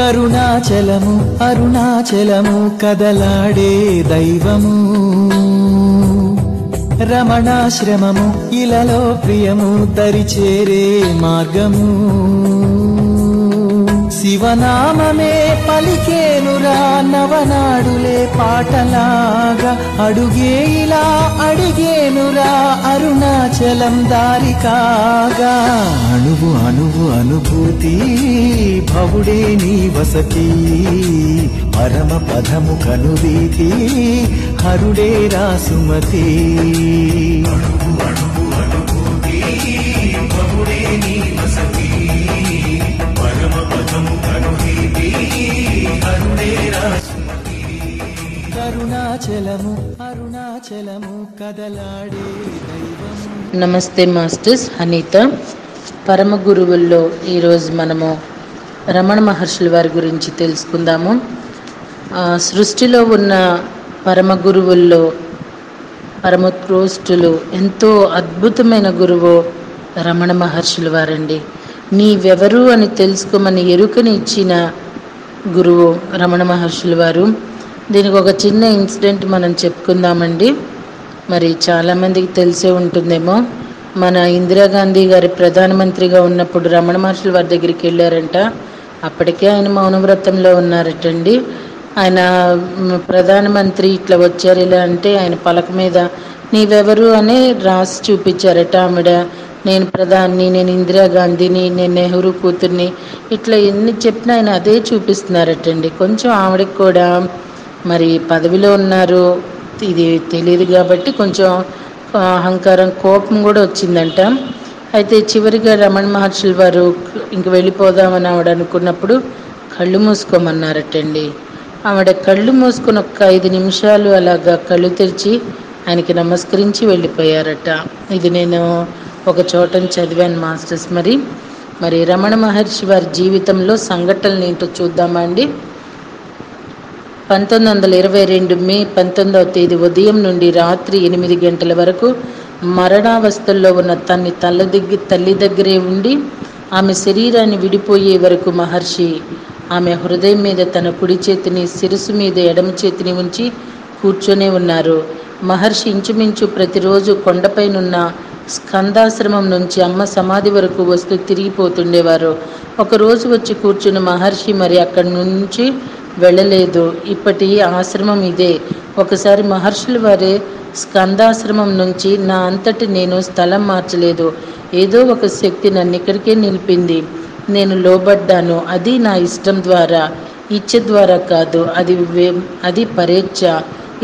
కరుణాచలము అరుణాచలము కదలాడే దైవము, రమణాశ్రమము ఇలలో ప్రియము దరిచేరే మార్గము. శివనామమే పలికేనురా నవనాడులే పాటలాగా, అడుగే ఇలా అడిగేనురా అరుణాచలం దారి కాగా. అణువు అణువు అనుభూతి భవుడే నీ వసతి, పరమ పదము కనువీతి హరుడే రాసుమతి. అణువు అణువు అనుభూతి భవుడే నీ వసతి, పరమ పదము కనువీతి హరుడే రాసుమతి. కరుణాచలము అరుణాచలము కదలాడే దైవము. నమస్తే మాస్టర్స్, అనిత. పరమ గురువుల్లో ఈరోజు మనము రమణ మహర్షుల వారి గురించి తెలుసుకుందాము. సృష్టిలో ఉన్న పరమ గురువుల్లో పరమోత్కృష్టులు ఎంతో అద్భుతమైన గురువు రమణ మహర్షుల వారండి. నీవెవరు అని తెలుసుకోమని ఎరుకని ఇచ్చిన గురువు రమణ మహర్షుల వారు. దీనికి ఒక చిన్న ఇన్సిడెంట్ మనం చెప్పుకుందామండి. మరి చాలామందికి తెలిసే ఉంటుందేమో, మన ఇందిరాగాంధీ గారి ప్రధానమంత్రిగా ఉన్నప్పుడు రమణ మహర్షుల వారి దగ్గరికి వెళ్ళారంట. అప్పటికే ఆయన మౌనవ్రతంలో ఉన్నారటండి. ఆయన ప్రధానమంత్రి ఇట్లా వచ్చారు ఇలా అంటే ఆయన పలక మీద నీవెవరు అని రాసి చూపించారట. ఆవిడ నేను ప్రధాని, నేను ఇందిరాగాంధీని, నేను నెహ్రూ కూతుర్ని, ఇట్లా ఎన్ని చెప్పినా ఆయన అదే చూపిస్తున్నారటండి. కొంచెం ఆవిడకి కూడా మరి పదవిలో ఉన్నారు ఇది తెలియదు కాబట్టి కొంచెం అహంకారం కోపం కూడా వచ్చిందంట. అయితే చివరిగా రమణ మహర్షుల వారు ఇంక వెళ్ళిపోదామని ఆవిడ అనుకున్నప్పుడు కళ్ళు మూసుకోమన్నారటండి. ఆవిడ కళ్ళు మూసుకుని ఒక 5 నిమిషాలు అలాగా కళ్ళు తెరిచి ఆయనకి నమస్కరించి వెళ్ళిపోయారట. ఇది నేను ఒక చోటని చదివాను మాస్టర్స్. మరి రమణ మహర్షి వారి జీవితంలో సంఘటనలు ఏంటో చూద్దామా అండి. 1922 మే 19వ తేదీ ఉదయం నుండి రాత్రి 8 గంటల వరకు మరణావస్థల్లో ఉన్న తల్లి దగ్గరే ఉండి ఆమె శరీరాన్ని విడిపోయే వరకు మహర్షి ఆమె హృదయం మీద తన కుడి చేతిని, శిరస్సు మీద ఎడమ చేతిని ఉంచి కూర్చొనే ఉన్నారు. మహర్షి ఇంచుమించు ప్రతిరోజు కొండపైనున్న స్కందాశ్రమం నుంచి అమ్మ సమాధి వరకు వస్తూ తిరిగిపోతుండేవారు. ఒకరోజు వచ్చి కూర్చున్న మహర్షి మరి అక్కడి నుంచి వెళ్ళలేదు. ఇప్పటి ఆశ్రమం ఇదే. ఒకసారి మహర్షుల వారే స్కందాశ్రమం నుంచి నా అంతటి నేను స్థలం మార్చలేదు, ఏదో ఒక శక్తి నన్ను ఇక్కడికే నిలిపింది, నేను లోబడ్డాను, అది నా ఇష్టం ద్వారా, ఇచ్చ ద్వారా కాదు, అది పరేచ్ఛ,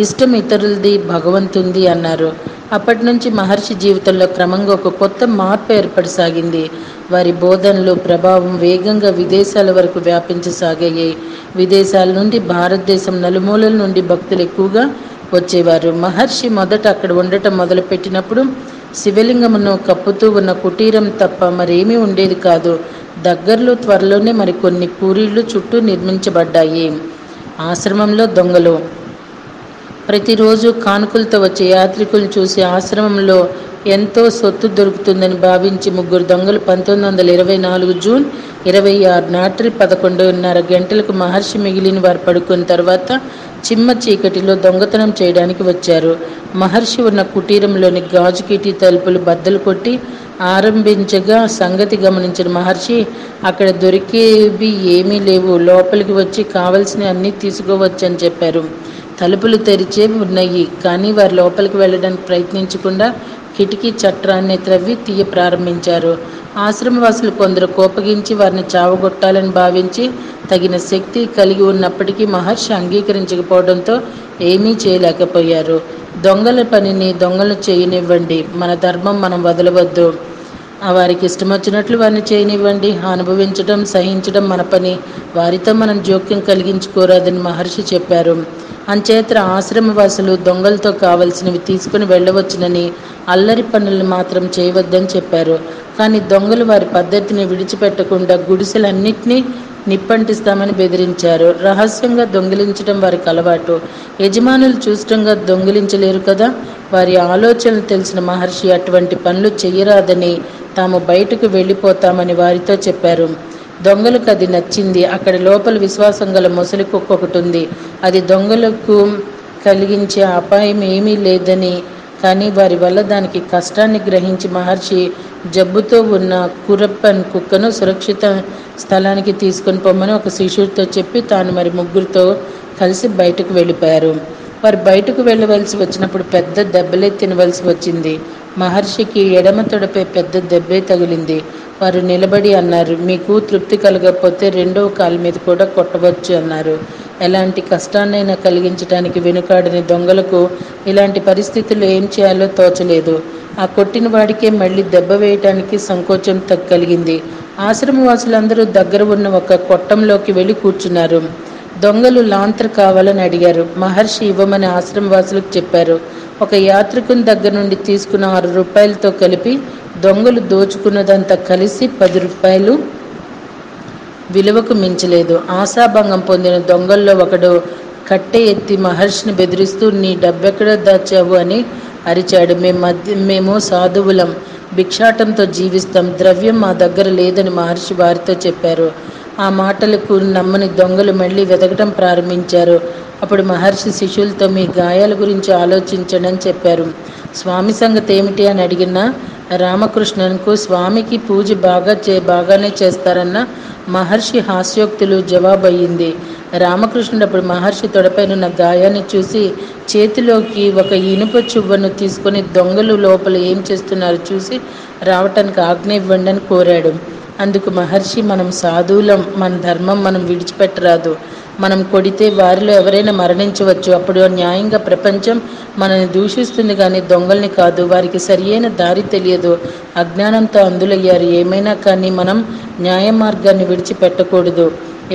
ఇష్టం ఇతరులది భగవంతుంది అన్నారు. అప్పటి నుంచి మహర్షి జీవితంలో క్రమంగా ఒక కొత్త మార్పు ఏర్పడసాగింది. వారి బోధనలు ప్రభావం వేగంగా విదేశాల వరకు వ్యాపించసాగాయి. విదేశాల నుండి భారతదేశం నలుమూలల నుండి భక్తులు ఎక్కువగా వచ్చేవారు. మహర్షి మొదట అక్కడ ఉండటం మొదలుపెట్టినప్పుడు శివలింగమును కప్పుతూ ఉన్న కుటీరం తప్ప మరేమీ ఉండేది కాదు. దగ్గరలో త్వరలోనే మరికొన్ని పూరీళ్లు చుట్టూ నిర్మించబడ్డాయి. ఆశ్రమంలో దొంగలు ప్రతిరోజు కానుకలతో వచ్చే యాత్రికులను చూసి ఆశ్రమంలో ఎంతో సొత్తు దొరుకుతుందని భావించి 3 దొంగలు 1924 జూన్ 26 రాత్రి 11:30 గంటలకు మహర్షి మిగిలిన వారు పడుకున్న తర్వాత చిమ్మ చీకటిలో దొంగతనం చేయడానికి వచ్చారు. మహర్షి ఉన్న కుటీరంలోని గాజు కిటికీ తలుపులు బద్దలు కొట్టి ఆరంభించగా సంగతి గమనించిన మహర్షి అక్కడ దొరికేవి ఏమీ లేవు, లోపలికి వచ్చి కావలసిన అన్నీ తీసుకోవచ్చని చెప్పారు. తలుపులు తెరిచే ఉన్నాయి, కానీ వారు లోపలికి వెళ్ళడానికి ప్రయత్నించకుండా కిటికీ చట్రాన్ని త్రవ్వి తీయ ప్రారంభించారు. ఆశ్రమవాసులు కొందరు కోపగించి వారిని చావగొట్టాలని భావించి తగిన శక్తి కలిగి ఉన్నప్పటికీ మహర్షి అంగీకరించకపోవడంతో ఏమీ చేయలేకపోయారు. దొంగల పనిని దొంగలు చేయనివ్వండి, మన ధర్మం మనం వదలవద్దు, వారికి ఇష్టం వచ్చినట్లు వారిని చేయనివ్వండి, అనుభవించడం సహించడం మన పని, వారితో మనం జోక్యం కలిగించుకోరాదని మహర్షి చెప్పారు. అంచేత ఆశ్రమవాసులు దొంగలతో కావలసినవి తీసుకుని వెళ్ళవచ్చునని, అల్లరి పనులను మాత్రం చేయవద్దని చెప్పారు. కానీ దొంగలు వారి పద్ధతిని విడిచిపెట్టకుండా గుడిసెలన్నింటినీ నిప్పంటిస్తామని బెదిరించారు. రహస్యంగా దొంగిలించడం వారికి అలవాటు. యజమానులు చూష్టంగా దొంగిలించలేరు కదా. వారి ఆలోచనలు తెలిసిన మహర్షి అటువంటి పనులు చెయ్యరాదని తాము బయటకు వెళ్ళిపోతామని వారితో చెప్పారు. దొంగలకు అది నచ్చింది. అక్కడ లోపల విశ్వాసం గల మొసలి కుక్క ఒకటి ఉంది. అది దొంగలకు కలిగించే అపాయం ఏమీ లేదని, కానీ వారి వల్ల దానికి కష్టాన్ని గ్రహించి మహర్షి జబ్బుతో ఉన్న కురప్పన్ కుక్కను సురక్షిత స్థలానికి తీసుకొని పొమ్మని ఒక శిష్యుడితో చెప్పి తాను మరి ముగ్గురితో కలిసి బయటకు వెళ్ళిపోయారు. వారు బయటకు వెళ్ళవలసి వచ్చినప్పుడు పెద్ద దెబ్బలే తినవలసి వచ్చింది. మహర్షికి ఎడమ తొడపై పెద్ద దెబ్బే తగిలింది. వారు నిలబడి అన్నారు, మీకు తృప్తి కలగకపోతే రెండవ కాలు మీద కూడా కొట్టవచ్చు అన్నారు. ఎలాంటి కష్టాన్నైనా కలిగించడానికి వెనుకాడని దొంగలకు ఇలాంటి పరిస్థితుల్లో ఏం చేయాలో తోచలేదు. ఆ కొట్టిన వాడికే మళ్ళీ దెబ్బ వేయటానికి సంకోచం కలిగింది. ఆశ్రమవాసులందరూ దగ్గర ఉన్న ఒక కొట్టంలోకి వెళ్ళి కూర్చున్నారు. దొంగలు లాంతర్ కావాలని అడిగారు. మహర్షి ఇవ్వమని ఆశ్రమవాసులకు చెప్పారు. ఒక యాత్రికుని దగ్గర నుండి తీసుకున్న 6 రూపాయలతో కలిపి దొంగలు దోచుకున్నదంతా కలిసి 10 రూపాయలు విలువకు మించలేదు. ఆశాభంగం పొందిన దొంగల్లో ఒకడు కట్టె ఎత్తి మహర్షిని బెదిరిస్తూ, నీ డబ్బెక్కడ దాచావు అని అరిచాడు. మేము సాధువులం, భిక్షాటంతో జీవిస్తాం, ద్రవ్యం మా దగ్గర లేదని మహర్షి వారితో చెప్పారు. ఆ మాటలకు నమ్మని దొంగలు మళ్ళీ వెతకడం ప్రారంభించారు. అప్పుడు మహర్షి శిష్యులతో, మీ గాయాల గురించి ఆలోచించండి అని చెప్పారు. స్వామి సంగతి ఏమిటి అని అడిగిన రామకృష్ణన్కు స్వామికి పూజ బాగానే చేస్తారన్న మహర్షి హాస్యోక్తులు జవాబు అయ్యింది. రామకృష్ణుడు అప్పుడు మహర్షి తొడపైనున్న గాయాన్ని చూసి చేతిలోకి ఒక ఇనుప చువ్వను తీసుకొని దొంగలు లోపల ఏం చేస్తున్నారో చూసి రావటానికి ఆజ్ఞ ఇవ్వండి అని కోరాడు. అందుకు మహర్షి, మనం సాధువులం, మన ధర్మం మనం విడిచిపెట్టరాదు. మనం కొడితే వారిలో ఎవరైనా మరణించవచ్చు. అప్పుడు న్యాయంగా ప్రపంచం మనల్ని దూషిస్తుంది, కానీ దొంగల్ని కాదు. వారికి సరియైన దారి తెలియదు, అజ్ఞానంతో అందులయ్యారు. ఏమైనా కానీ మనం న్యాయ మార్గాన్ని విడిచిపెట్టకూడదు.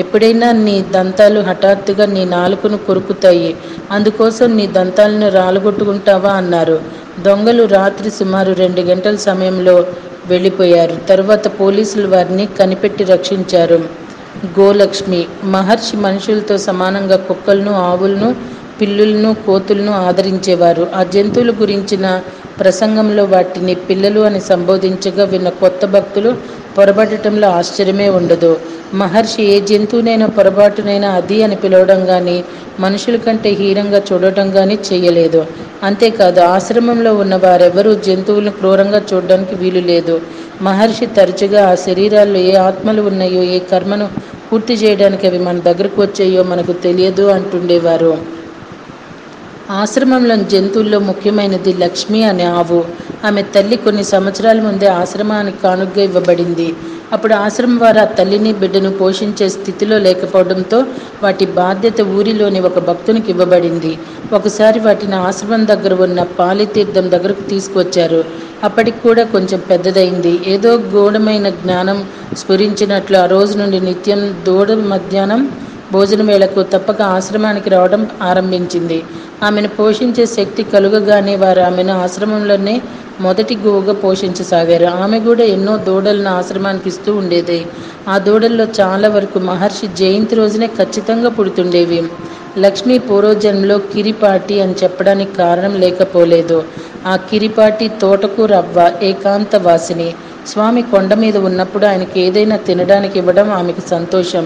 ఎప్పుడైనా నీ దంతాలు హఠాత్తుగా నీ నాలుకను కొరుకుతాయి, అందుకోసం నీ దంతాలను రాలగొట్టుకుంటావా అన్నారు. దొంగలు రాత్రి సుమారు 2 గంటల సమయంలో వెళ్ళిపోయారు. తరువాత పోలీసులు వారిని కనిపెట్టి రక్షించారు. గోలక్ష్మి. మహర్షి మనుషులతో సమానంగా కుక్కలను, ఆవులను, పిల్లులను, కోతులను ఆదరించేవారు. ఆ జంతువుల గురించిన ప్రసంగంలో వాటిని పిల్లలు అని సంబోధించగా విన్న కొత్త భక్తులు పొరబడటంలో ఆశ్చర్యమే ఉండదు. మహర్షి ఏ జంతువునైనా పొరపాటునైనా అది అని పిలవడం కానీ, మనుషుల కంటే హీనంగా చూడటం కానీ చేయలేదు. అంతేకాదు, ఆశ్రమంలో ఉన్న వారెవరూ జంతువులను క్రూరంగా చూడడానికి వీలు లేదు. మహర్షి తరచుగా ఆ శరీరాల్లో ఏ ఆత్మలు ఉన్నాయో, ఏ కర్మను పూర్తి చేయడానికి అవి మన దగ్గరకు వచ్చాయో మనకు తెలియదు అంటుండేవారు. ఆశ్రమంలోని జంతువుల్లో ముఖ్యమైనది లక్ష్మి అనే ఆవు. ఆమె తల్లి కొన్ని సంవత్సరాల ముందే ఆశ్రమానికి కానుగ్గా ఇవ్వబడింది. అప్పుడు ఆశ్రమం వారు ఆ తల్లిని బిడ్డను పోషించే స్థితిలో లేకపోవడంతో వాటి బాధ్యత ఊరిలోని ఒక భక్తునికి ఇవ్వబడింది. ఒకసారి వాటిని ఆశ్రమం దగ్గర ఉన్న పాలితీర్థం దగ్గరకు తీసుకువచ్చారు. అప్పటికి కూడా కొంచెం పెద్దదైంది. ఏదో గూఢమైన జ్ఞానం స్ఫురించినట్లు ఆ రోజు నుండి నిత్యం దూడ మధ్యాహ్నం భోజన వేళకు తప్పక ఆశ్రమానికి రావడం ఆరంభించింది. ఆమెను పోషించే శక్తి కలుగగానే వారు ఆమెను ఆశ్రమంలోనే మొదటి గోవుగా పోషించసాగారు. ఆమె కూడా ఎన్నో దూడలను ఆశ్రమానికి ఇస్తూ ఉండేది. ఆ దూడల్లో చాలా వరకు మహర్షి జయంతి రోజునే ఖచ్చితంగా పుడుతుండేవి. లక్ష్మీ పూర్వజన్మలో కిరిపాటి అని చెప్పడానికి కారణం లేకపోలేదు. ఆ కిరిపాటి తోటకూర అవ్వ, ఏకాంత వాసిని. స్వామి కొండ మీద ఉన్నప్పుడు ఆయనకి ఏదైనా తినడానికి ఇవ్వడం ఆమెకు సంతోషం.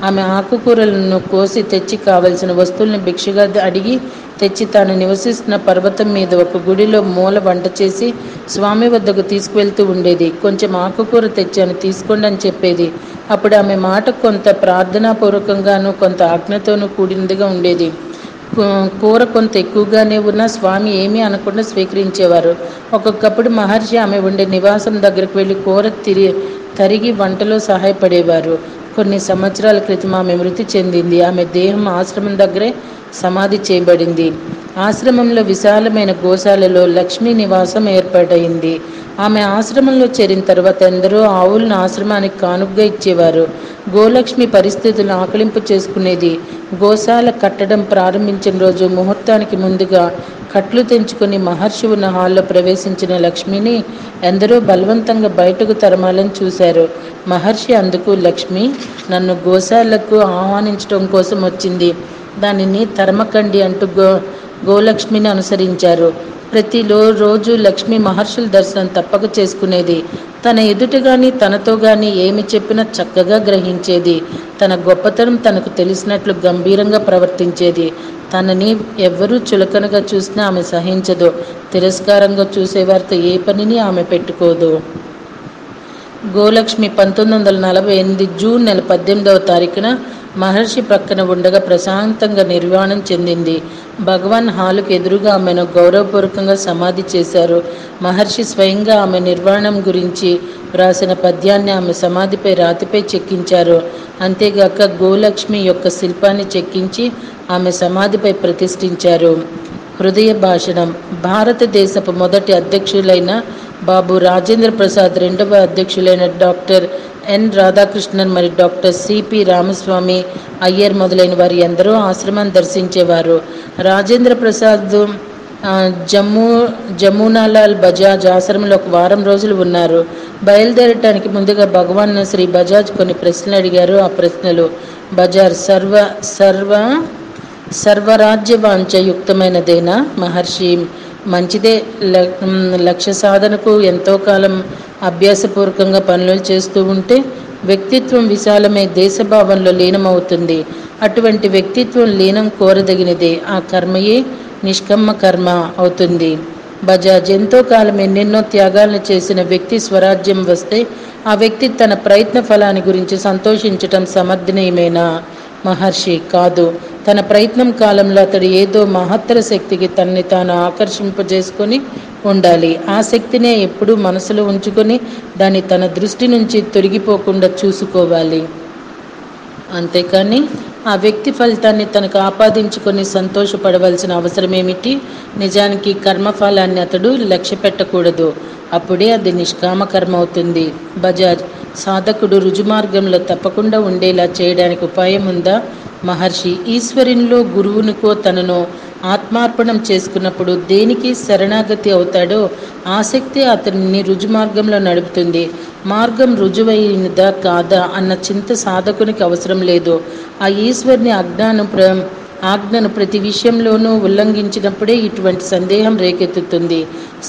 ఆమె ఆకుకూరలను కోసి తెచ్చి కావలసిన వస్తువులను భిక్షగా అడిగి తెచ్చి తాను నివసిస్తున్న పర్వతం మీద ఒక గుడిలో మూల వంట చేసి స్వామి వద్దకు తీసుకువెళ్తూ ఉండేది. కొంచెం ఆకుకూర తెచ్చాను, తీసుకోండి అని చెప్పేది. అప్పుడు ఆమె మాట కొంత ప్రార్థనాపూర్వకంగాను కొంత ఆజ్ఞతోనూ కూడినదిగా ఉండేది. కూర కొంత ఎక్కువగానే ఉన్నా స్వామి ఏమీ అనకుండా స్వీకరించేవారు. ఒక్కొక్కప్పుడు మహర్షి ఆమె ఉండే నివాసం దగ్గరకు వెళ్ళి కూర తరిగి వంటలో సహాయపడేవారు. కొన్ని సంవత్సరాల క్రితం ఆమె మృతి చెందింది. ఆమె దేహం ఆశ్రమం దగ్గరే సమాధి చేయబడింది. ఆశ్రమంలో విశాలమైన గోశాలలో లక్ష్మీ నివాసం ఏర్పాటైంది. ఆమె ఆశ్రమంలో చేరిన తర్వాత ఎందరో ఆవులను ఆశ్రమానికి కానుగ్గా ఇచ్చేవారు. గోలక్ష్మి పరిస్థితులను ఆకలింపు చేసుకునేది. గోశాల కట్టడం ప్రారంభించిన రోజు ముహూర్తానికి ముందుగా కట్లు తెంచుకొని మహర్షి ఉన్న హాల్లో ప్రవేశించిన లక్ష్మిని ఎందరో బలవంతంగా బయటకు తరమాలని చూశారు. మహర్షి అందుకు, లక్ష్మి నన్ను గోశాలకు ఆహ్వానించడం కోసం వచ్చింది, దానిని తరమకండి అంటూ గోలక్ష్మిని అనుసరించారు. రోజు లక్ష్మీ మహర్షుల దర్శనం తప్పక చేసుకునేది. తన ఎదుట గాని తనతో గాని ఏమి చెప్పినా చక్కగా గ్రహించేది. తన గొప్పతనం తనకు తెలిసినట్లు గంభీరంగా ప్రవర్తించేది. తనని ఎవ్వరూ చులకనగా చూసినా ఆమె సహించదు. తిరస్కారంగా చూసేవారితో ఏ పనిని ఆమె పెట్టుకోదు. గోలక్ష్మి 1948 జూన్ నెల 18వ తారీఖున మహర్షి ప్రక్కన ఉండగా ప్రశాంతంగా నిర్వాణం చెందింది. భగవాన్ హాలుకు ఎదురుగా ఆమెను గౌరవపూర్వకంగా సమాధి చేశారు. మహర్షి స్వయంగా ఆమె నిర్వాణం గురించి వ్రాసిన పద్యాన్ని ఆమె సమాధిపై రాతిపై చెక్కించారు. అంతేగాక గోలక్ష్మి యొక్క శిల్పాన్ని చెక్కించి ఆమె సమాధిపై ప్రతిష్ఠించారు. హృదయ భాషణం. భారతదేశపు మొదటి అధ్యక్షులైన బాబు రాజేంద్ర ప్రసాద్, రెండవ అధ్యక్షులైన డాక్టర్ ఎన్ రాధాకృష్ణన్ మరియు డాక్టర్ సిపి రామస్వామి అయ్యర్ మొదలైన వారు ఎందరో ఆశ్రమాన్ని దర్శించేవారు. రాజేంద్ర ప్రసాద్ జమునాలాల్ బజాజ్ ఆశ్రమంలో ఒక వారం రోజులు ఉన్నారు. బయలుదేరటానికి ముందుగా భగవాన్ శ్రీ బజాజ్ కొన్ని ప్రశ్నలు అడిగారు. ఆ ప్రశ్నలు: బజార్ సర్వరాజ్యవాంఛయుక్తమైనదేనా? మహర్షి: మంచిదే. లక్ష్య సాధనకు ఎంతో కాలం అభ్యాసపూర్వకంగా పనులు చేస్తూ ఉంటే వ్యక్తిత్వం విశాలమై దేశభావంలో లీనమవుతుంది. అటువంటి వ్యక్తిత్వం లీనం కోరదగినదే. ఆ కర్మయే నిష్కమ్మ కర్మ అవుతుంది. బజాజ్: ఎంతో కాలం ఎన్నెన్నో త్యాగాలను చేసిన వ్యక్తి స్వరాజ్యం వస్తే ఆ వ్యక్తి తన ప్రయత్న ఫలాన్ని గురించి సంతోషించటం సమర్థనీయమేనా? మహర్షి: కాదు. తన ప్రయత్నం కాలంలో అతడు ఏదో మహత్తర శక్తికి తనని తాను ఆకర్షింపజేసుకొని ఉండాలి. ఆ శక్తినే ఎప్పుడూ మనసులో ఉంచుకొని దాన్ని తన దృష్టి నుంచి తొలగిపోకుండా చూసుకోవాలి. అంతేకాని ఆ వ్యక్తి ఫలితాన్ని తనకు ఆపాదించుకొని సంతోషపడవలసిన అవసరం ఏమిటి? నిజానికి కర్మఫలాన్ని అతడు లక్ష్య పెట్టకూడదు. అప్పుడే అది నిష్కామ కర్మ అవుతుంది. బజాజ్: సాధకుడు రుజుమార్గంలో తప్పకుండా ఉండేలా చేయడానికి ఉపాయం ఉందా? మహర్షి: ఈశ్వరునిలో గురువునికో తనను ఆత్మార్పణం చేసుకున్నప్పుడు దేనికి శరణాగతి అవుతాడో ఆసక్తి అతనిని రుజుమార్గంలో నడుపుతుంది. మార్గం రుజువైనదా కాదా అన్న చింత సాధకునికి అవసరం లేదు. ఆ ఈశ్వరుని ఆజ్ఞను ప్రతి విషయంలోనూ ఉల్లంఘించినప్పుడే ఇటువంటి సందేహం రేకెత్తుతుంది.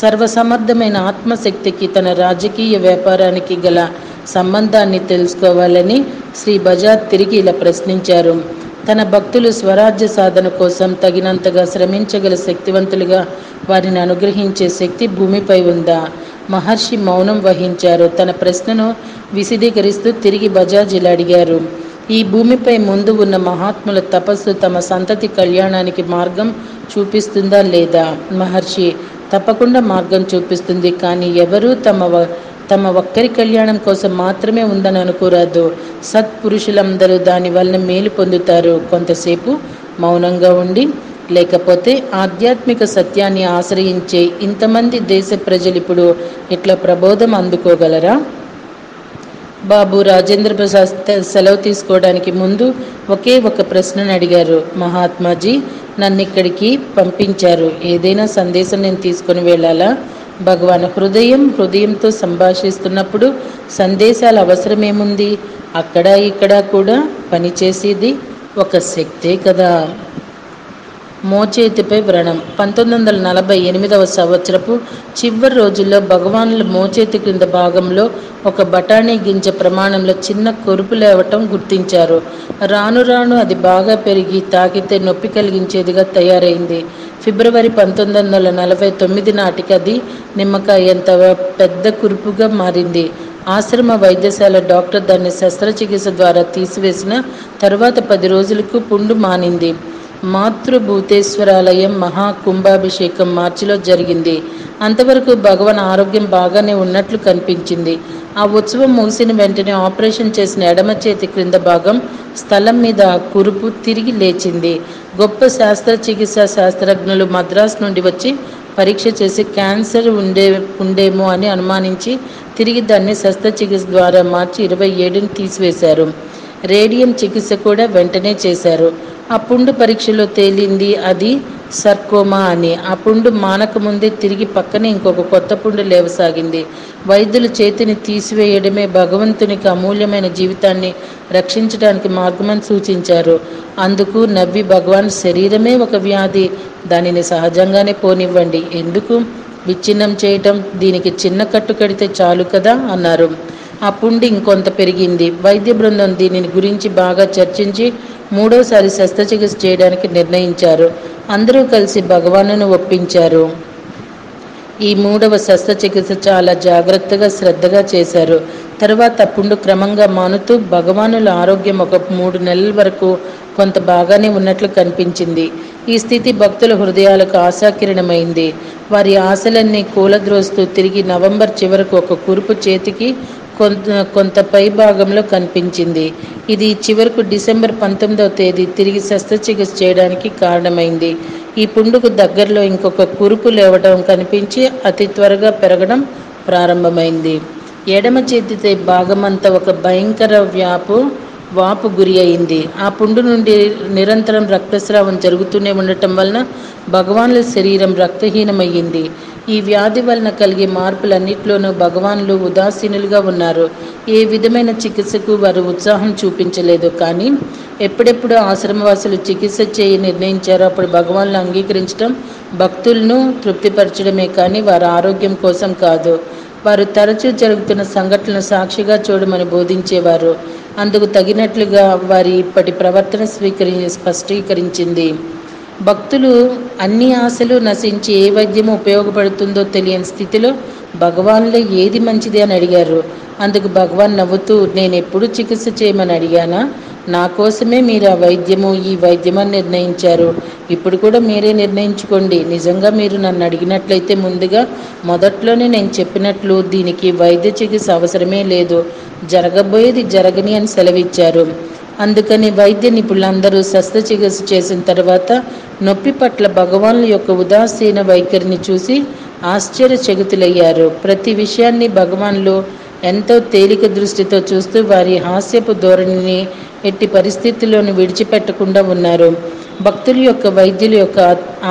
సర్వసమర్థమైన ఆత్మశక్తికి తన రాజకీయ వ్యాపారానికి గల సంబంధాన్ని తెలుసుకోవాలని శ్రీ బజాజ్ తిరిగి ఇలా ప్రశ్నించారు: తన భక్తులు స్వరాజ్య సాధన కోసం తగినంతగా శ్రమించగల శక్తివంతులుగా వారిని అనుగ్రహించే శక్తి భూమిపై ఉందా? మహర్షి మౌనం వహించారు. తన ప్రశ్నను విశదీకరిస్తూ తిరిగి బజాజ్ ఇలా అడిగారు: ఈ భూమిపై ముందు ఉన్న మహాత్ముల తపస్సు తమ సంతతి కళ్యాణానికి మార్గం చూపిస్తుందా లేదా? మహర్షి: తప్పకుండా మార్గం చూపిస్తుంది. కానీ ఎవరూ తమ ఒక్కరి కళ్యాణం కోసం మాత్రమే ఉందని అనుకోరాదు. సత్పురుషులందరూ దాని వలన మేలు పొందుతారు. కొంతసేపు మౌనంగా ఉండి, లేకపోతే ఆధ్యాత్మిక సత్యాన్ని ఆశ్రయించే ఇంతమంది దేశ ప్రజలు ఇప్పుడు ఇట్లా ప్రబోధం అందుకోగలరా? బాబు రాజేంద్ర ప్రసాద్ సెలవు తీసుకోవడానికి ముందు ఒకే ఒక ప్రశ్నను అడిగారు: మహాత్మాజీ, నన్ను ఇక్కడికి పంపించారు. ఏదైనా సందేశం నేను తీసుకొని వెళ్ళాలా? భగవాన్: హృదయంతో సంభాషిస్తున్నప్పుడు సందేశాల అవసరమేముంది? అక్కడ ఇక్కడ కూడా పనిచేసేది ఒక శక్తే కదా. మోచేతిపై వ్రణం. 1948వ సంవత్సరపు చివరి రోజుల్లో భగవానుల మోచేతి క్రింద భాగంలో ఒక బఠానీ గింజ ప్రమాణంలో చిన్న కొరుపు లేవటం గుర్తించారు. రాను రాను అది బాగా పెరిగి తాకితే నొప్పి కలిగించేదిగా తయారైంది. ఫిబ్రవరి 1949 నాటికి అది నిమ్మకాయంత పెద్ద కురుపుగా మారింది. ఆశ్రమ వైద్యశాల డాక్టర్ దాన్ని శస్త్రచికిత్స ద్వారా తీసివేసిన తరువాత 10 రోజులకు పుండు మానింది. మాతృభూతేశ్వరాలయం మహాకుంభాభిషేకం మార్చిలో జరిగింది. అంతవరకు భగవాన్ ఆరోగ్యం బాగానే ఉన్నట్లు కనిపించింది. ఆ ఉత్సవం ముగిసిన వెంటనే ఆపరేషన్ చేసిన ఎడమ చేతి క్రింద భాగం స్థలం మీద కురుపు తిరిగి లేచింది. గొప్ప శస్త్రచికిత్సా శాస్త్రజ్ఞులు మద్రాసు నుండి వచ్చి పరీక్ష చేసి క్యాన్సర్ ఉండేమో అని అనుమానించి తిరిగి దాన్ని శస్త్రచికిత్స ద్వారా మార్చి 27ని తీసివేశారు. రేడియం చికిత్స కూడా వెంటనే చేశారు. ఆ పుండు పరీక్షలో తేలింది అది సర్కోమా అని. ఆ పుండు మానక ముందే తిరిగి పక్కనే ఇంకొక కొత్త పుండు లేవసాగింది. వైద్యులు చేతిని తీసివేయడమే భగవంతునికి అమూల్యమైన జీవితాన్ని రక్షించడానికి మార్గమని సూచించారు. అందుకు నవ్వి భగవాన్, శరీరమే ఒక వ్యాధి, దానిని సహజంగానే పోనివ్వండి, ఎందుకు విచ్ఛిన్నం చేయటం, దీనికి చిన్న కట్టు కడితే చాలు కదా అన్నారు. ఆ పుండు ఇంకొంత పెరిగింది. వైద్య బృందం దీనిని గురించి బాగా చర్చించి మూడోసారి శస్త్రచికిత్స చేయడానికి నిర్ణయించారు. అందరూ కలిసి భగవానును ఒప్పించారు. ఈ మూడవ శస్త్రచికిత్స చాలా జాగ్రత్తగా శ్రద్ధగా చేశారు. తర్వాత పుండు క్రమంగా మానుతూ భగవానుల ఆరోగ్యం ఒక 3 నెలల వరకు కొంత బాగానే ఉన్నట్లు కనిపించింది. ఈ స్థితి భక్తుల హృదయాలకు ఆశాకిరణమైంది. వారి ఆశలన్నీ కూలద్రోస్తూ తిరిగి నవంబర్ చివరకు ఒక కురుపు చేతికి కొంత పై భాగంలో కనిపించింది. ఇది చివరకు డిసెంబర్ 19వ తేదీ తిరిగి శస్త్రచికిత్స చేయడానికి కారణమైంది. ఈ పుండుకు దగ్గరలో ఇంకొక కురుపు లేవటం కనిపించి అతి త్వరగా పెరగడం ప్రారంభమైంది. ఎడమ చేతి భాగమంతా ఒక భయంకర వాపు గురి అయింది. ఆ పుండు నుండి నిరంతరం రక్తస్రావం జరుగుతూనే ఉండటం వలన భగవానుల శరీరం రక్తహీనమయ్యింది. ఈ వ్యాధి వలన కలిగే మార్పులన్నింటిలోనూ భగవానులు ఉదాసీనులుగా ఉన్నారు. ఏ విధమైన చికిత్సకు వారు ఉత్సాహం చూపించలేదు. కానీ ఎప్పుడెప్పుడు ఆశ్రమవాసులు చికిత్స చేయి నిర్ణయించారో అప్పుడు భగవానులు అంగీకరించడం భక్తులను తృప్తిపరచడమే కానీ వారి ఆరోగ్యం కోసం కాదు. వారు తరచూ జరుగుతున్న సంఘటనలను సాక్షిగా చూడమని బోధించేవారు. అందుకు తగినట్లుగా వారి ఇప్పటి ప్రవర్తన స్పష్టీకరించింది. భక్తులు అన్ని ఆశలు నశించి ఏ వైద్యం ఉపయోగపడుతుందో తెలియని స్థితిలో భగవాన్లో ఏది మంచిది అని అడిగారు. అందుకు భగవాన్ నవ్వుతూ, నేను ఎప్పుడు చికిత్స చేయమని అడిగానా? నా కోసమే మీరు ఆ వైద్యము ఈ వైద్యమని నిర్ణయించారు. ఇప్పుడు కూడా మీరే నిర్ణయించుకోండి. నిజంగా మీరు నన్ను అడిగినట్లయితే ముందుగా మొదట్లోనే నేను చెప్పినట్లు దీనికి వైద్య చికిత్స అవసరమే లేదు, జరగబోయేది జరగని అని సెలవిచ్చారు. అందుకని వైద్య నిపుణులందరూ శస్త్రచికిత్స చేసిన తర్వాత నొప్పి పట్ల భగవానుల యొక్క ఉదాసీన వైఖరిని చూసి ఆశ్చర్యచకితులయ్యారు. ప్రతి విషయాన్ని భగవానులు ఎంతో తేలిక దృష్టితో చూస్తూ వారి హాస్యపు ధోరణిని ఎట్టి పరిస్థితుల్లోనూ విడిచిపెట్టకుండా ఉన్నారు. భక్తుల యొక్క వైద్యుల యొక్క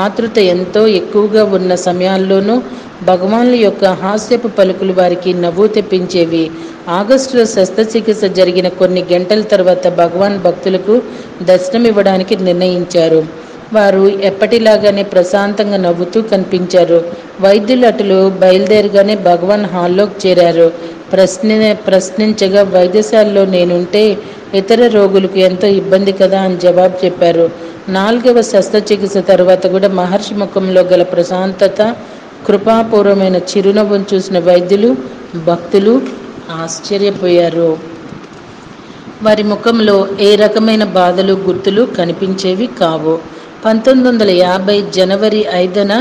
ఆతృత ఎంతో ఎక్కువగా ఉన్న సమయాల్లోనూ భగవానుల యొక్క హాస్యపు పలుకులు వారికి నవ్వు తెప్పించేవి. ఆగస్టులో శస్త్రచికిత్స జరిగిన కొన్ని గంటల తర్వాత భగవాన్ భక్తులకు దర్శనమివ్వడానికి నిర్ణయించారు. వారు ఎప్పటిలాగానే ప్రశాంతంగా నవ్వుతూ కనిపించారు. వైద్యులు అటులు బయలుదేరగానే భగవాన్ హాల్లోకి చేరారు. ప్రశ్నించగా వైద్యశాలలో నేనుంటే ఇతర రోగులకు ఎంతో ఇబ్బంది కదా అని జవాబు చెప్పారు. 4వ శస్త్రచికిత్స తర్వాత కూడా మహర్షి ముఖంలో గల ప్రశాంతత, కృపాపూర్వమైన చిరునవ్వును చూసిన వైద్యులు భక్తులు ఆశ్చర్యపోయారు. వారి ముఖంలో ఏ రకమైన బాధలు గుర్తులు కనిపించేవి కావు. 1950 జనవరి 5న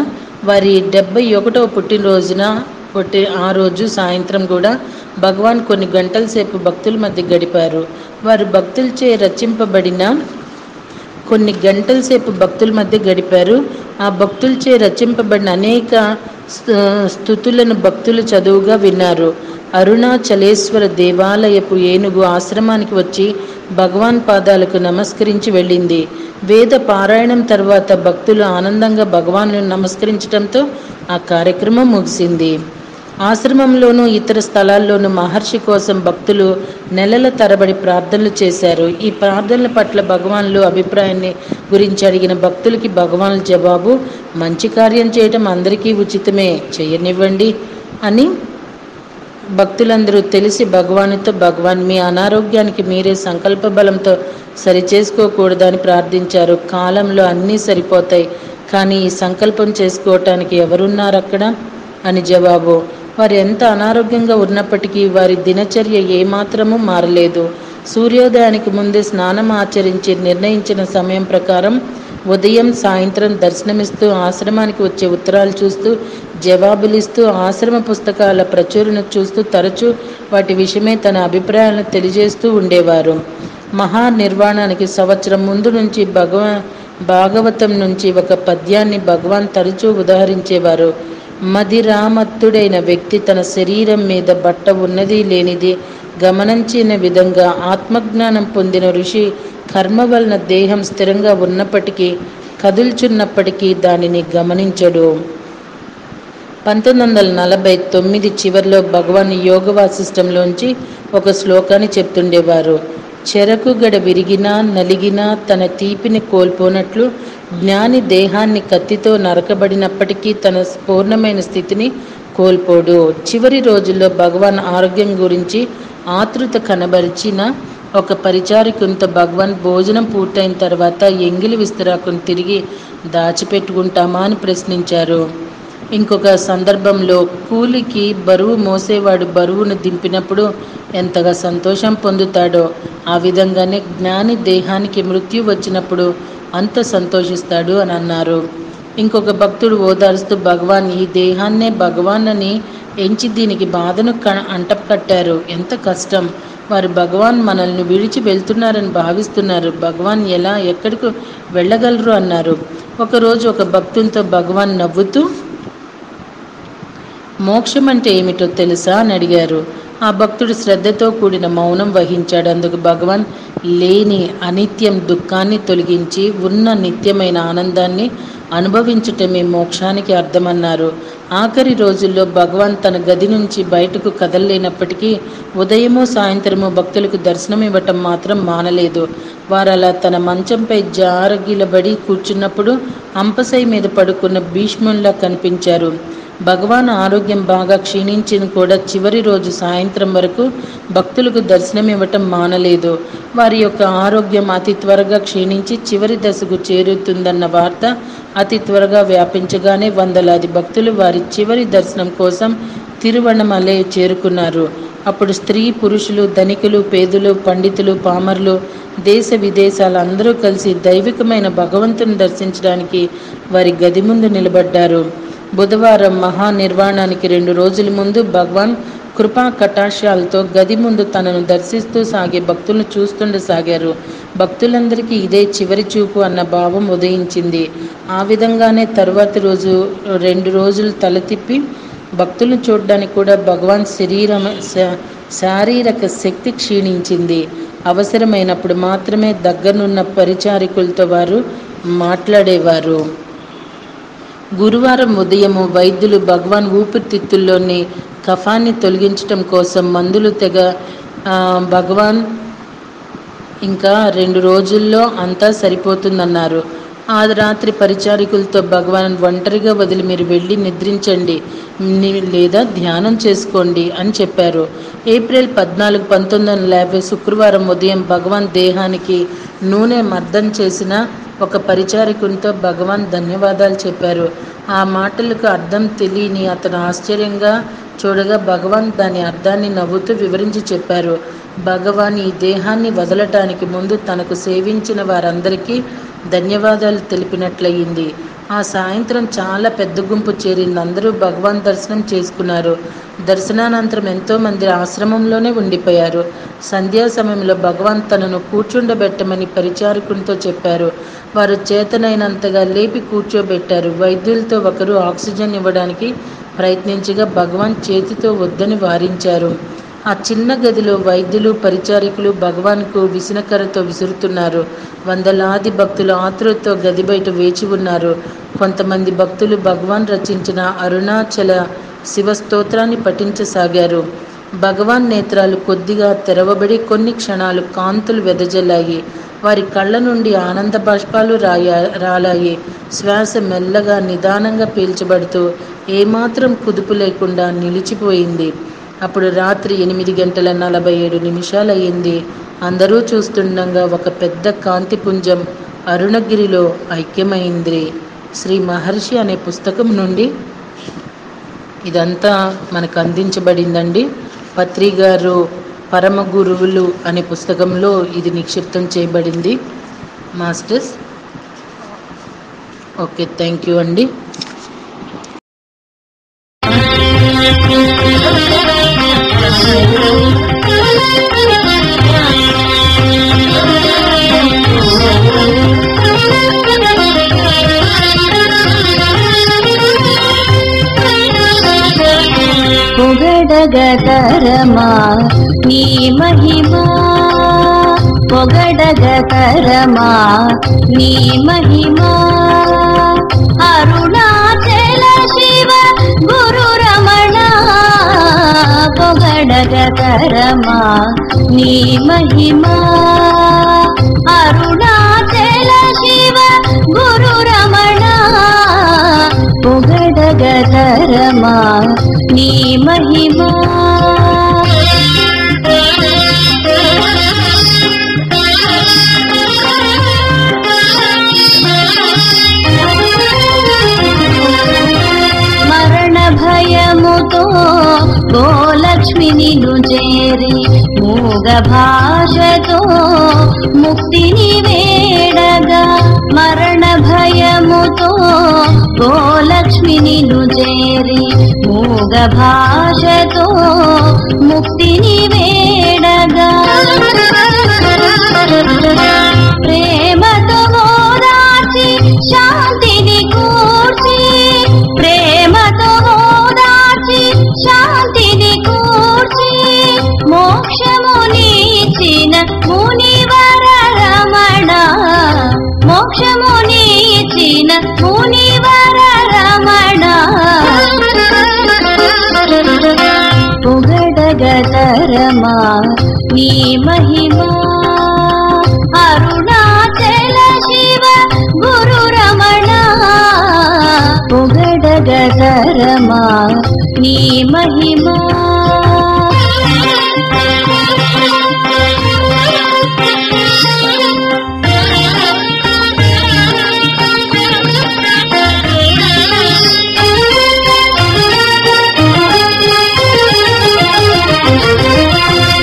వారి 71వ పుట్టినరోజున ఆ రోజు సాయంత్రం కూడా భగవాన్ కొన్ని గంటల సేపు భక్తుల మధ్య గడిపారు. వారు భక్తులచే రచింపబడిన ఆ భక్తులచే రచింపబడిన అనేక స్తుతులను భక్తులు చదువుగా విన్నారు. అరుణాచలేశ్వర దేవాలయపు ఏనుగు ఆశ్రమానికి వచ్చి భగవాన్ పాదాలకు నమస్కరించి వెళ్ళింది. వేద పారాయణం తర్వాత భక్తులు ఆనందంగా భగవాన్ను నమస్కరించడంతో ఆ కార్యక్రమం ముగిసింది. ఆశ్రమంలోనూ ఇతర స్థలాల్లోనూ మహర్షి కోసం భక్తులు నెలల తరబడి ప్రార్థనలు చేశారు. ఈ ప్రార్థనల పట్ల భగవాన్లు అభిప్రాయాన్ని గురించి అడిగిన భక్తులకి భగవాన్ల జవాబు, మంచి కార్యం చేయటం అందరికీ ఉచితమే, చేయనివ్వండి అని. భక్తులందరూ తెలిసి భగవానుతో, భగవాన్ మీ అనారోగ్యానికి మీరే సంకల్ప బలంతో సరిచేసుకోకూడదని ప్రార్థించారు. కాలంలో అన్నీ సరిపోతాయి, కానీ ఈ సంకల్పం చేసుకోవటానికి ఎవరున్నారు అక్కడ అని జవాబు. వారు ఎంత అనారోగ్యంగా ఉన్నప్పటికీ వారి దినచర్య ఏమాత్రమూ మారలేదు. సూర్యోదయానికి ముందే స్నానం ఆచరించి నిర్ణయించిన సమయం ప్రకారం ఉదయం సాయంత్రం దర్శనమిస్తూ ఆశ్రమానికి వచ్చే ఉత్తరాలు చూస్తూ జవాబులిస్తూ ఆశ్రమ పుస్తకాల ప్రచురణ చూస్తూ తరచూ వాటి విషయమై తన అభిప్రాయాలను తెలియజేస్తూ ఉండేవారు. మహానిర్వాణానికి సంవత్సరం ముందు నుంచి భాగవతం నుంచి ఒక పద్యాన్ని భగవాన్ తరచూ ఉదహరించేవారు. మదిరామత్తుడైన వ్యక్తి తన శరీరం మీద బట్ట ఉన్నది లేనిది గమనించిన విధంగా ఆత్మజ్ఞానం పొందిన ఋషి కర్మ వలన దేహం స్థిరంగా ఉన్నప్పటికీ కదుల్చున్నప్పటికీ దానిని గమనించడు. 1949 చివరిలో భగవాన్ యోగ వాసిష్టంలోంచి ఒక శ్లోకాన్ని చెప్తుండేవారు. చెరకు గడ విరిగినా నలిగినా తన తీపిని కోల్పోనట్లు జ్ఞాని దేహాన్ని కత్తితో నరకబడినప్పటికీ తన పూర్ణమైన స్థితిని కోల్పోడు. చివరి రోజుల్లో భగవాన్ ఆరోగ్యం గురించి ఆతృత కనబరిచిన ఒక పరిచారికునితో భగవాన్ భోజనం పూర్తయిన తర్వాత ఎంగిలి విస్తరాకును తిరిగి దాచిపెట్టుకుంటామా అని ప్రశ్నించారు. ఇంకొక సందర్భంలో కూలికి బరువు మోసేవాడు బరువును దింపినప్పుడు ఎంతగా సంతోషం పొందుతాడో ఆ విధంగానే జ్ఞాని దేహానికి మృత్యు వచ్చినప్పుడు అంత సంతోషిస్తాడు అని అన్నారు. ఇంకొక భక్తుడు ఓదారుస్తూ, భగవాన్ ఈ దేహాన్నే భగవాన్ అని ఎంచి దీనికి బాధను అంటకట్టారు. ఎంత కష్టం. వారు భగవాన్ మనల్ని విడిచి వెళ్తున్నారని భావిస్తున్నారు. భగవాన్ ఎలా ఎక్కడికి వెళ్ళగలరు అన్నారు. ఒకరోజు ఒక భక్తునితో భగవాన్ నవ్వుతూ, మోక్షం అంటే ఏమిటో తెలుసా అని అడిగారు. ఆ భక్తుడు శ్రద్ధతో కూడిన మౌనం వహించాడు. అందుకు భగవాన్ లేని అనిత్యం దుఃఖాన్ని తొలగించి ఉన్న నిత్యమైన ఆనందాన్ని అనుభవించటమే మోక్షానికి అర్థమన్నారు. ఆఖరి రోజుల్లో భగవాన్ తన గది నుంచి బయటకు కదలలేనప్పటికీ ఉదయమో సాయంత్రమో భక్తులకు దర్శనం ఇవ్వటం మాత్రం మానలేదు. వారు అలా తన మంచంపై జారగిలబడి కూర్చున్నప్పుడు అంపసై మీద పడుకున్న భీష్మునిలా కనిపించారు. భగవాన్ ఆరోగ్యం బాగా క్షీణించిన కూడా చివరి రోజు సాయంత్రం వరకు భక్తులకు దర్శనం ఇవ్వటం మానలేదు. వారి యొక్క ఆరోగ్యం అతి త్వరగా క్షీణించి చివరి దశకు చేరుతుందన్న వార్త అతి త్వరగా వ్యాపించగానే వందలాది భక్తులు వారి చివరి దర్శనం కోసం తిరువణమలై చేరుకున్నారు. అప్పుడు స్త్రీ పురుషులు, ధనికులు, పేదలు, పండితులు, పామరులు, దేశ విదేశాలు అందరూ కలిసి దైవికమైన భగవంతుని దర్శించడానికి వారి గది ముందు నిలబడ్డారు. బుధవారం మహానిర్వాణానికి 2 రోజుల ముందు భగవాన్ కృపా కటాక్షాలతో గది ముందు తనను దర్శిస్తూ సాగే భక్తులను చూస్తుండసాగారు. భక్తులందరికీ ఇదే చివరి చూపు అన్న భావం ఉదయించింది. ఆ విధంగానే తరువాతి రోజు 2 రోజులు తల తిప్పి భక్తులను చూడడానికి కూడా భగవాన్ శారీరక శక్తి క్షీణించింది. అవసరమైనప్పుడు మాత్రమే దగ్గరనున్న పరిచారికులతో వారు మాట్లాడేవారు. గురువారం ఉదయము వైద్యులు భగవాన్ ఊపిరితిత్తుల్లోని కఫాన్ని తొలగించటం కోసం మందులు భగవాన్ ఇంకా 2 రోజుల్లో అంతా సరిపోతుందన్నారు. ఆ రాత్రి పరిచారికులతో భగవాన్ ఒంటరిగా వదిలి మీరు వెళ్ళి నిద్రించండి లేదా ధ్యానం చేసుకోండి అని చెప్పారు. ఏప్రిల్ 14, 1950 శుక్రవారం ఉదయం భగవాన్ దేహానికి నూనె మర్దన చేసిన ఒక పరిచారికునితో భగవాన్ ధన్యవాదాలు చెప్పారు. ఆ మాటలకు అర్థం తెలియని అతను ఆశ్చర్యంగా చూడగా భగవాన్ దాని అర్థాన్ని నవ్వుతూ వివరించి చెప్పారు. భగవాన్ ఈ దేహాన్ని వదలటానికి ముందు తనకు సేవించిన వారందరికీ ధన్యవాదాలు తెలిపినట్లయింది. ఆ సాయంత్రం చాలా పెద్ద గుంపు చేరింది. అందరూ భగవాన్ దర్శనం చేసుకున్నారు. దర్శనానంతరం ఎంతోమంది ఆశ్రమంలోనే ఉండిపోయారు. సంధ్యా సమయంలో భగవాన్ తనను కూర్చుండబెట్టమని పరిచారకునితో చెప్పారు. వారు చేతనైనంతగా లేపి కూర్చోబెట్టారు. వైద్యులతో ఒకరు ఆక్సిజన్ ఇవ్వడానికి ప్రయత్నించగా భగవాన్ చేతితో వద్దని వారించారు. ఆ చిన్న గదిలో వైద్యులు, పరిచారికులు భగవాన్కు విసనకర్రతో విసురుతున్నారు. వందలాది భక్తులు ఆతృతతో గది బయట వేచి ఉన్నారు. కొంతమంది భక్తులు భగవాన్ రచించిన అరుణాచల శివస్తోత్రాన్ని పఠించసాగారు. భగవాన్ నేత్రాలు కొద్దిగా తెరవబడి కొన్ని క్షణాలు కాంతులు వెదజల్లాయి. వారి కళ్ళ నుండి ఆనంద బాష్పాలు రాలాయి. శ్వాస మెల్లగా నిదానంగా పీల్చబడుతూ ఏమాత్రం కుదుపు లేకుండా నిలిచిపోయింది. అప్పుడు రాత్రి 8:47 అయింది. అందరూ చూస్తుండగా ఒక పెద్ద కాంతిపుంజం అరుణగిరిలో ఐక్యమైంది. శ్రీ మహర్షి అనే పుస్తకం నుండి ఇదంతా మనకు అందించబడిందండి. పత్రి గారు పరమ గురువులు అనే పుస్తకంలో ఇది నిక్షిప్తం చేయబడింది. మాస్టర్స్, ఓకే, థ్యాంక్ యూ అండి. పొగడగతరమా నీ మహిమా పొగడగతరమా నీ మహిమా అరుణాచల శివ గురు రమణ పొగడగతరమా నీ మహిమా అరుణాచల శివ గురు రమణ పొగడగతరమా నీ మహిమా మరణ భయముతో గోలక్ష్మి నిన్ను చేరి మూగ భాషతో ముక్తిని వేడగా మరణ భయముతో గోలక్ష్మి నిన్ను చేరి మూగ భాషతో ముక్తిని వేడగా ప్రేమతో ఓదార్చి శాంతిని కూర్చి ప్రేమతో ఓదార్చి శాంతిని కూర్చి మోక్షమునిచిన మునివర రమణ మోక్షమునిచిన మునివర రమణ పొగడగతరమా నీ మహిమా అరుణాచల శివ గురు రమణ పొగడగతరమా నీ మహిమా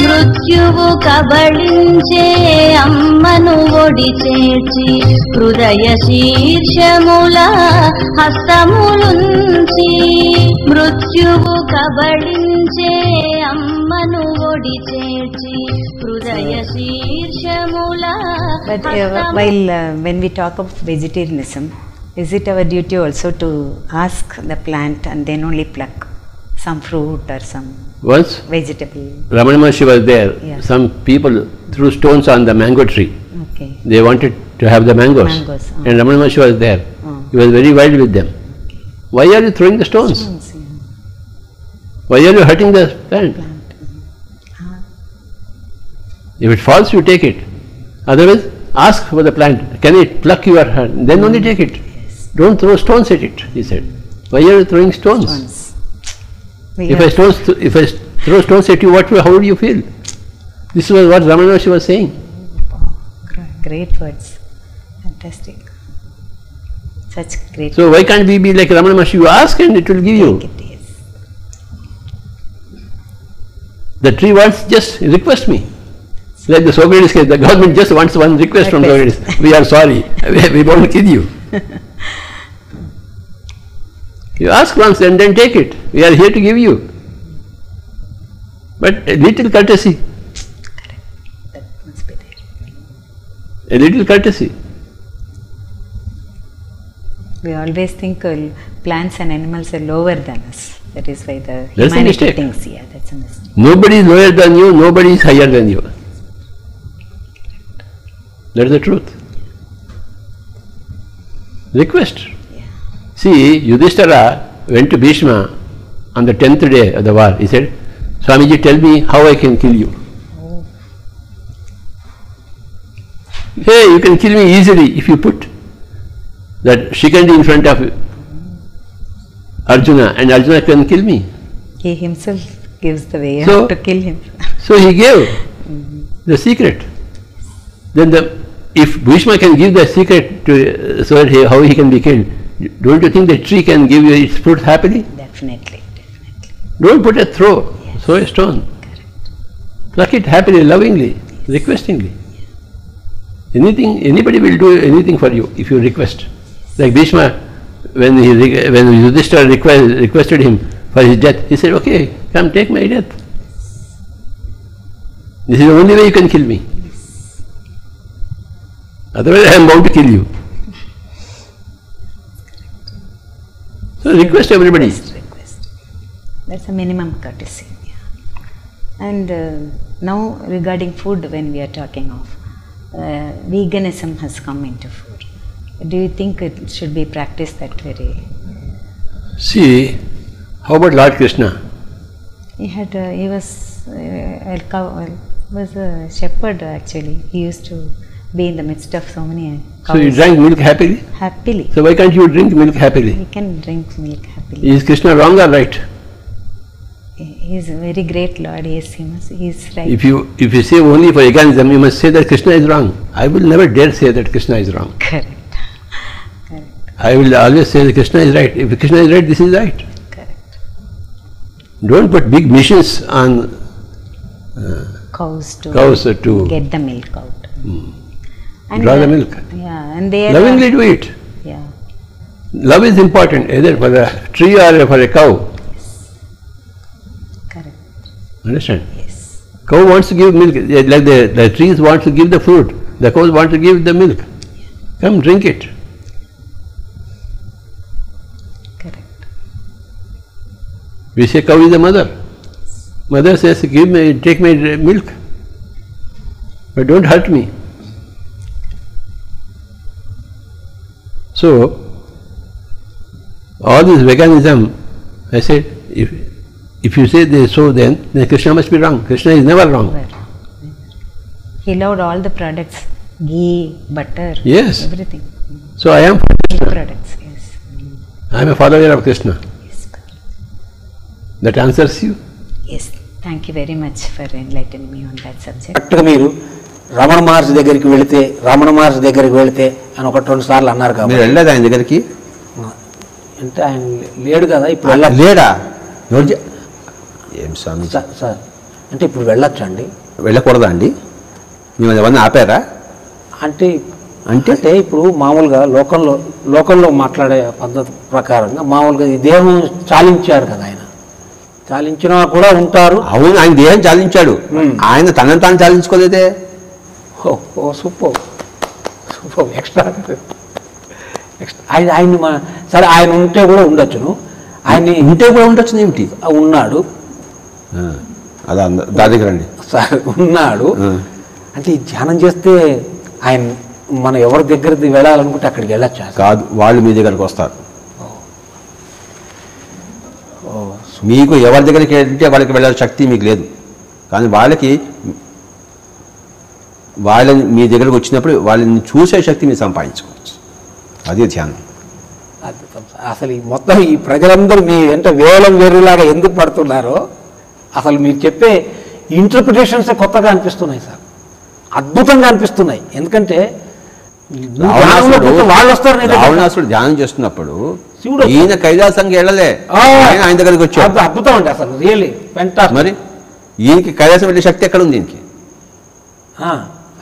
మృత్యువు కబళించే అమ్మను ఒడి చేర్చి హృదయ శీర్షముల హస్తములుంచి మృత్యువు కబళించే అమ్మను ఒడి చేర్చి హృదయ శీర్షముల But when we talk of vegetarianism, is it our duty also to ask the plant and then only pluck some fruit or some Once vegetable? Ramana Maharshi was there, Yeah. some people threw stones on the mango tree. Okay. They wanted to have the mangoes. Mangoes, And Ramana Maharshi was there. He was very wild with them. Why are you throwing the stones? Why are you hurting the plant? If it falls, you take it. Otherwise, ask for the plant. Can it pluck your hand? Then only take it. Don't throw stones at it, he said. Why are you throwing stones? If I throw stones at you, how would you feel? This was what Ramana Maharshi was saying. Great words. Fantastic. Such great. So why can't we be like Ramana Maharshi? You ask and it will give you. Yes. The tree wants just request me. Like the Socrates case, the government just wants one request from Socrates. We are sorry, we won't kill you. You ask once and then take it. We are here to give you. But a little courtesy. That must be there. A little courtesy. We always think plants and animals are lower than us. That is why the That's a humanity mistake. thinks, yeah, that's a mistake. Nobody is lower than you, nobody is higher than you. That is the truth. Request. See, Yudhishthira went to Bhishma on the 10th day of the war. He said, Swamiji, tell me how I can kill you. Hey, you can kill me easily if you put that Shikhandi in front of Arjuna, and Arjuna can kill me. He himself gives the way So- to kill him. So he gave the secret. Then if Bhishma can give the secret to so that how he can be killed, don't you think the tree can give you its fruit happily? Definitely. Don't put a throw, throw a stone. Pluck it happily, lovingly, requestingly. Anybody will do anything for you if you request. Like Bhishma, when Yudhishthira requested him for his death, he said, okay, come take my death. This is the only way you can kill me. Otherwise I am bound to kill you. So request everybody. Request. That's a minimum courtesy. Yeah. And now regarding food, when we are talking of, veganism has come into food. Do you think it should be practiced that very? See, how about Lord Krishna? He was a shepherd actually. He used to be in the midst of so many cows. So you drank milk happily? Happily. So why can't you drink milk happily? We can drink milk happily. Is Krishna wrong or right? He is a very great Lord. Yes, he is right. If you say only for egoism, you must say that Krishna is wrong. I will never dare say that Krishna is wrong. Correct. I will always say that Krishna is right. If Krishna is right, this is right. Correct. Don't put big missions on Cows to get the milk out. And draw the milk. Yeah, and they Lovingly do it. Yeah. Love is important, either for the tree or for a cow. Correct. Understand? Yes. Cow wants to give milk, like the trees want to give the fruit. The cows want to give the milk. Come, drink it. Correct. We say cow is the mother. Mother says, take my milk, but don't hurt me. So, all this veganism, I said, if you say this so, then Krishna must be wrong. Krishna is never wrong. He loved all the products, ghee, butter, Yes. everything. So I am Milk products, yes. I am a follower of Krishna. Yes. That answers you? Yes. Thank you very much for enlightening me on that subject. కరెక్ట్గా మీరు రమణ మహర్షి దగ్గరికి వెళితే అని ఒకటి 2 సార్లు అన్నారు మీరు కాబట్టి వెళ్ళలేదు ఆయన దగ్గరికి? అంటే ఆయన లేడు కదా ఇప్పుడు వెళ్ళచ్చు. లేడా? ఏం స్వామి, సార్ అంటే ఇప్పుడు వెళ్ళొచ్చు అండి? వెళ్ళకూడదా అండి? మేము ఏమన్నా ఆపారా? అంటే అంటే ఇప్పుడు మామూలుగా లోకంలో మాట్లాడే పద్ధతి ప్రకారంగా మామూలుగా ఈ దేహం చాలించారు కదా ఆయన. చాలించినా కూడా ఉంటారు. అవును, ఆయన దేహం చాలించాడు. ఆయన తనని తాను చాలించుకోలేదే. ఓ సూపర్ ఎక్స్ట్రా ఆయన్ని సరే ఆయన ఉంటే కూడా ఉండొచ్చును. ఆయన్ని ఉంటే కూడా ఉండొచ్చు ఏమిటి? ఉన్నాడు. అలా దా దగ్గర రండి. సరే ఉన్నాడు అంటే ఈ ధ్యానం చేస్తే ఆయన మనం ఎవరి దగ్గరికి వెళ్ళాలనుకుంటే అక్కడికి వెళ్ళొచ్చా? కాదు, వాళ్ళు మీ దగ్గరికి వస్తారు. మీకు ఎవరి దగ్గరికి వెళ్తే వాళ్ళకి వెళ్ళే శక్తి మీకు లేదు, కానీ వాళ్ళని మీ దగ్గరకు వచ్చినప్పుడు వాళ్ళని చూసే శక్తి మీరు సంపాదించుకోవచ్చు. అదే ధ్యానం. అసలు ఈ మొత్తం ఈ ప్రజలందరూ మీ వెంట వేలం వేరులాగా ఎందుకు పడుతున్నారో అసలు మీరు చెప్పే ఇంటర్ప్రిటేషన్స్ కొత్తగా అనిపిస్తున్నాయి సార్, అద్భుతంగా అనిపిస్తున్నాయి. ఎందుకంటే వాళ్ళు వస్తారు. రావణాసుడు ధ్యానం చేస్తున్నప్పుడు శివుడు ఈయన కైలాసంకి వెళ్ళలే, ఆయన దగ్గరికి వచ్చాడు. అద్భుతం అండి అసలు, రియల్లీ ఫెంటాస్టిక్. మరి ఈయనకి కైలాసం వెళ్ళే శక్తి ఎక్కడ ఉంది?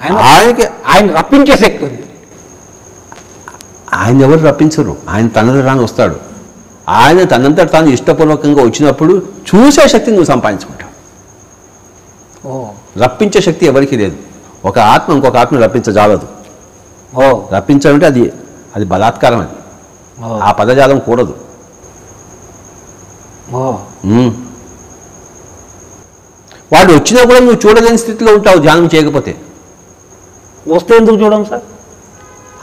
ఈయనకి ఆయన రప్పించే శక్తి ఉంది. ఆయన ఎవరు రప్పించరు, ఆయన తనలో రాని వస్తాడు. ఆయన తనంతట తాను ఇష్టపూర్వకంగా వచ్చినప్పుడు చూసే శక్తిని నువ్వు సంపాదించుకుంటావు. రప్పించే శక్తి ఎవరికి లేదు. ఒక ఆత్మ ఇంకొక ఆత్మ రప్పించజాలదు. రప్పించాలంటే అది బలాత్కారం. అది ఆ పదజాలం కూడదు. వాడు వచ్చినా కూడా నువ్వు చూడలేని స్థితిలో ఉంటావు ధ్యానం చేయకపోతే. వస్తే ఎందుకు చూడం సార్?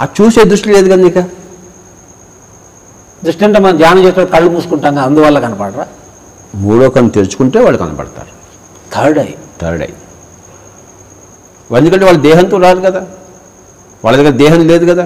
అది చూసే దృష్టి లేదు కదా నీకు. దృష్టి అంటే మనం ధ్యానం చేస్తే కళ్ళు మూసుకుంటాం, అందువల్ల కనపడరా? మూడో కన్ను తెరుచుకుంటే వాళ్ళు కనపడతారు. Third I. ఎందుకంటే వాళ్ళ దేహంతో రాదు కదా, వాళ్ళ దగ్గర దేహం లేదు కదా.